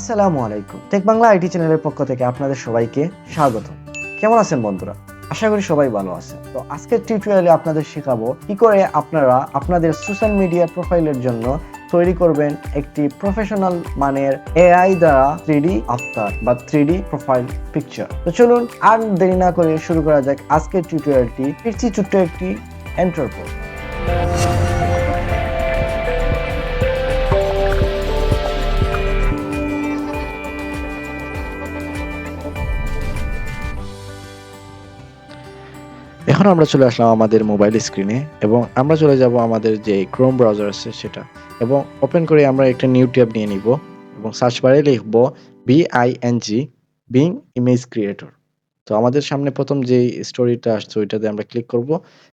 আসসালামু আলাইকুম। Take Bangla IT চ্যানেলের পক্ষ থেকে আপনাদের সবাইকে স্বাগত। কেমন আছেন বন্ধুরা? আশা করি সবাই ভালো আছেন। তো আজকের টিউটোরিয়ালে আপনাদের শেখাবো কি করে আপনারা আপনাদের সোশ্যাল মিডিয়া প্রোফাইলের জন্য তৈরি করবেন একটি প্রফেশনাল মানের এআই দ্বারা 3D আফতার বা 3D প্রোফাইল পিকচার। তো চলুন আর দেরি না করে শুরু করা যাক আজকের টিউটোরিয়ালটি। ফিরছি ছোট্ট একটি এন্টার পর। এখন আমরা চলে আসলাম আমাদের মোবাইল স্ক্রিনে এবং আমরা চলে যাব আমাদের যে ক্রোম ব্রাউজার আছে সেটা এবং ওপেন করে আমরা একটা নিউ ট্যাব নিয়ে নিব এবং সার্চ বারে লিখব বিং ইমেজ ক্রিয়েটর। তো আমাদের সামনে প্রথম যে স্টোরিটা আসছে ওইটাতে আমরা ক্লিক করব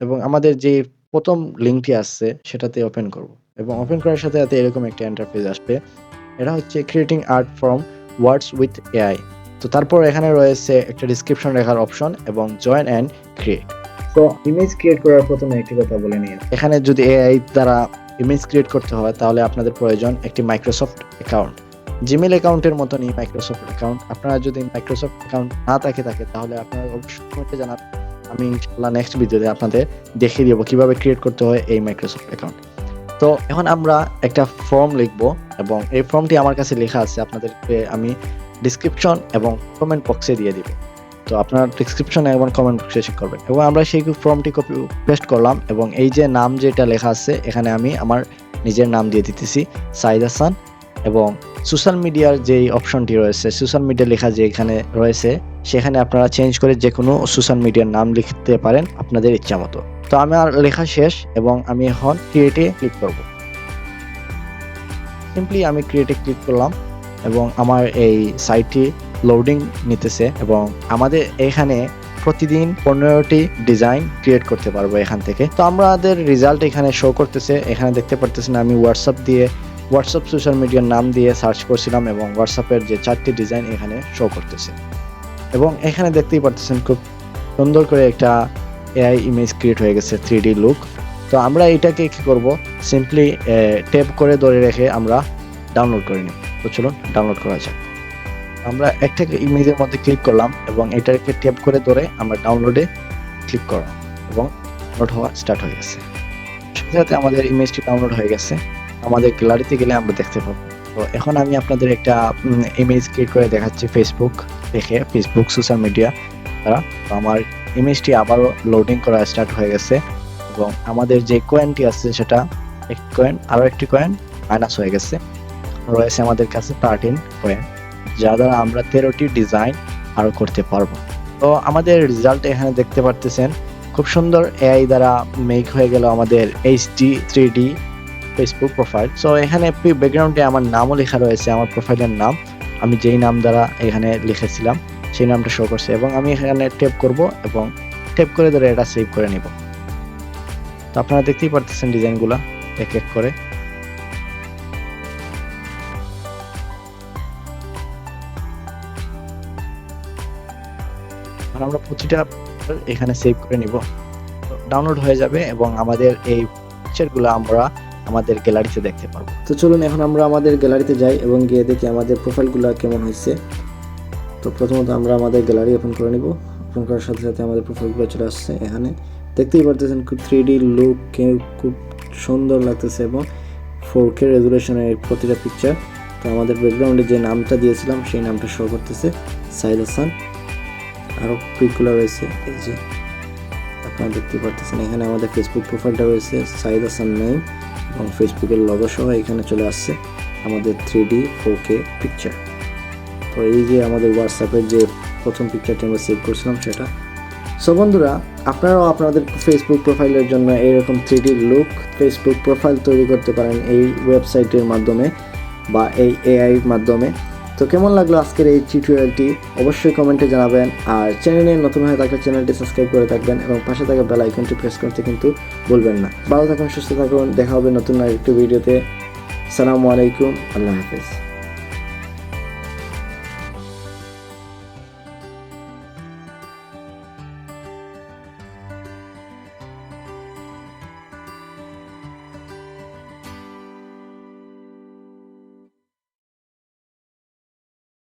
এবং আমাদের যে প্রথম লিঙ্কটি আসছে সেটাতে ওপেন করব এবং ওপেন করার সাথে সাথে এরকম একটা ইন্টারফেস আসবে। এটা হচ্ছে creating art from words with AI. তো তারপর এখানে রয়েছে একটা ডিসক্রিপশন লেখার অপশন এবং জয়েন অ্যান্ড ক্রিয়েট। তো ইমেজ ক্রিয়েট করার প্রথমে একটি কথা বলে নিই, এখানে যদি এআই দ্বারা ইমেজ ক্রিয়েট করতে হয় তাহলে আপনাদের প্রয়োজন একটি মাইক্রোসফট অ্যাকাউন্ট। জিমেল অ্যাকাউন্টের মতনই মাইক্রোসফট অ্যাকাউন্ট। আপনারা যদি মাইক্রোসফট অ্যাকাউন্ট না থাকে তাহলে আপনারা অবশ্যই কমেন্টে জানাবেন। আমি ইনশাআল্লাহ নেক্সট ভিডিওতে আপনাদের দেখিয়ে দেবো কিভাবে ক্রিয়েট করতে হয় এই মাইক্রোসফট অ্যাকাউন্ট। তো এখন আমরা একটা ফর্ম লিখব এবং এই ফর্মটি আমার কাছে লেখা আছে, আপনাদেরকে আমি ডিসক্রিপশন এবং কমেন্ট বক্সে দিয়ে দিব। তো আপনারা ডিসক্রিপশন এবং কমেন্ট বক্সে চেক করবেন এবং আমরা সেই ফর্মটি কপি পেস্ট করলাম এবং এই যে নাম যেটা লেখা আছে এখানে আমি আমার নিজের নাম দিয়ে দিতেছি সাইদ হাসান এবং সোশ্যাল মিডিয়ার যেই অপশনটি রয়েছে সোশ্যাল মিডিয়া লেখা যে এখানে রয়েছে সেখানে আপনারা চেঞ্জ করে যে কোনো সোশ্যাল মিডিয়ার নাম লিখতে পারেন আপনাদের ইচ্ছা মতো। তো আমার লেখা শেষ এবং আমি এখন ক্রিয়েটে ক্লিক করব। সিম্পলি আমি ক্রিয়েটে ক্লিক করলাম এবং আমার এই সাইটটি লোডিং নিতেছে এবং আমাদের এখানে প্রতিদিন 15টি ডিজাইন ক্রিয়েট করতে পারবো এখান থেকে। তো আমাদের রেজাল্ট এখানে শো করতেছে। এখানে দেখতে পারতেছেন আমি হোয়াটসঅ্যাপ সোশ্যাল মিডিয়ার নাম দিয়ে সার্চ করছিলাম এবং হোয়াটসঅ্যাপের যে 4টি ডিজাইন এখানে শো করতেছে এবং এখানে দেখতেই পারতেছেন খুব সুন্দর করে একটা এআই ইমেজ ক্রিয়েট হয়ে গেছে 3D লুক। তো আমরা এটাকে কি করব, সিম্পলি ট্যাপ করে ধরে রেখে আমরা ডাউনলোড করে নিব। তো চলুন ডাউনলোড করা যাক। আমরা একটা ইমেজের মধ্যে ক্লিক করলাম এবং এটাকে ট্যাপ করে ধরে আমরা ডাউনলোডে ক্লিক করলাম এবং ডাউনলোড হওয়া স্টার্ট হয়ে গেছে। সাথে সাথে আমাদের ইমেজটি ডাউনলোড হয়ে গেছে। আমাদের গ্যালারিতে গেলে আমরা দেখতে পাবো। তো এখন আমি আপনাদের একটা ইমেজ ক্রিয়েট করে দেখাচ্ছি ফেসবুক সোশ্যাল মিডিয়া দ্বারা। তো আমার ইমেজটি আবারও লোডিং করা স্টার্ট হয়ে গেছে এবং আমাদের যে কয়েনটি আছে সেটা একটি কয়েন আরও একটি কয়েন মাইনাস হয়ে গেছে। রয়েছে আমাদের কাছে 13 কয়েন, যা দ্বারা আমরা 13টি ডিজাইন আরো করতে পারবো। তো আমাদের রেজাল্ট এখানে দেখতে পারতেছেন খুব সুন্দর এআই দ্বারা মেক হয়ে গেল আমাদের HD 3D Facebook profile. So এখানে ব্যাকগ্রাউন্ডে আমার নামও লেখা রয়েছে, আমার প্রোফাইলের নাম আমি যেই নাম দ্বারা এখানে লিখেছিলাম সেই নামটা শো করছে এবং আমি এখানে ট্যাপ করব এবং ট্যাপ করে ধরে এটা সেভ করে নিব। তো আপনারা দেখতেই পারতেছেন ডিজাইনগুলো এক এক করে। আমরা প্রতিটা এখানে সেভ করে নিব, ডাউনলোড হয়ে যাবে এবং আমাদের এই পিকচারগুলো আমরা আমাদের গ্যালারিতে দেখতে পারবো। তো চলুন এখন আমরা আমাদের গ্যালারিতে যাই এবং গিয়ে দেখি আমাদের প্রোফাইলগুলো কেমন হয়েছে। তো প্রথমত আমরা আমাদের গ্যালারি ওপেন করে নিব। ওপেন করার সাথে সাথে আমাদের প্রোফাইলগুলো চলে আসছে। এখানে দেখতেই পারতেছেন খুব 3D লুক, খুব সুন্দর লাগতেছে এবং 4K রেজুলেশনের প্রতিটা পিকচার। তো আমাদের ব্যাকগ্রাউন্ডে যে নামটা দিয়েছিলাম সেই নামটা শো করতেছে সাইদ হাসান। আরও পিকগুলো রয়েছে, এই যে আপনারা দেখতে পারতেছেন এখানে আমাদের ফেসবুক প্রোফাইলটা রয়েছে সাইদ হাসান নেম এবং ফেসবুকের লগো সহ এখানে চলে আসছে আমাদের 3D 4K পিকচার। তো এই যে আমাদের হোয়াটসঅ্যাপের যে প্রথম পিকচারটি আমরা সেভ করছিলাম সেটা। সো বন্ধুরা, আপনারাও আপনাদের ফেসবুক প্রোফাইলের জন্য এইরকম 3D লুক ফেসবুক প্রোফাইল তৈরি করতে পারেন এই ওয়েবসাইটের মাধ্যমে বা এই এআই মাধ্যমে। তো কেমন লাগলো আজকের এই টিউটোরিয়ালটি অবশ্যই কমেন্টে জানাবেন আর চ্যানেলে নতুন হয়ে থাকলে চ্যানেলটি সাবস্ক্রাইব করে থাকবেন এবং পাশে থাকা বেল আইকনটি প্রেস করতে কিন্তু ভুলবেন না। ভালো থাকুন, সুস্থ থাকুন, দেখা হবে নতুন আরেকটি ভিডিওতে। আসসালামু আলাইকুম, আল্লাহ হাফেজ।